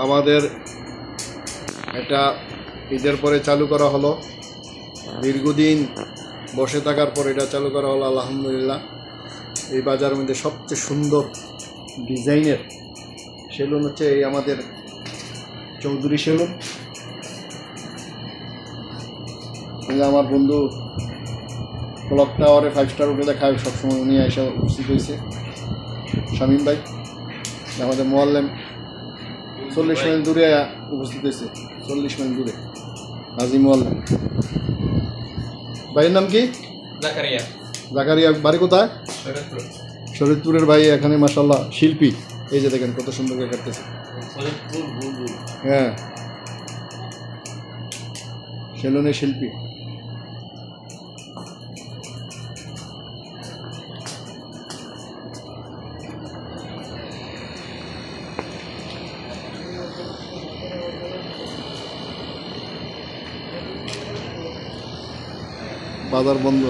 আমাদের এটা ঈদের পরে চালু করা হলো, দীর্ঘদিন বসে থাকার পর এটা চালু করা হলো আলহামদুলিল্লাহ। এই বাজারের মধ্যে সবচেয়ে সুন্দর ডিজাইনের সেলুন হচ্ছে এই আমাদের চৌধুরী সেলুন। আমার বন্ধু ক্লক টাওয়ারে 5 স্টার হোটেলে খায় সবসময়, উনি এসে উপস্থিত হয়েছে। শামীম ভাই আমাদের মোয়াল্লেম 40 মাইল দূরে উপস্থিত হয়েছে, 40 মাইল দূরে হাজি মোয়াল্লেম। ভাইয়ের নাম কি? জাকারিয়া। জাকারিয়া। বাড়ি কোথায়? শরীয়তপুরের ভাই এখানে মাশাআল্লাহ শিল্পী। এই যে দেখেন কত সুন্দর করে কাটতেছে। হ্যাঁ, সেলুনের শিল্পী। বাজার বন্ধ।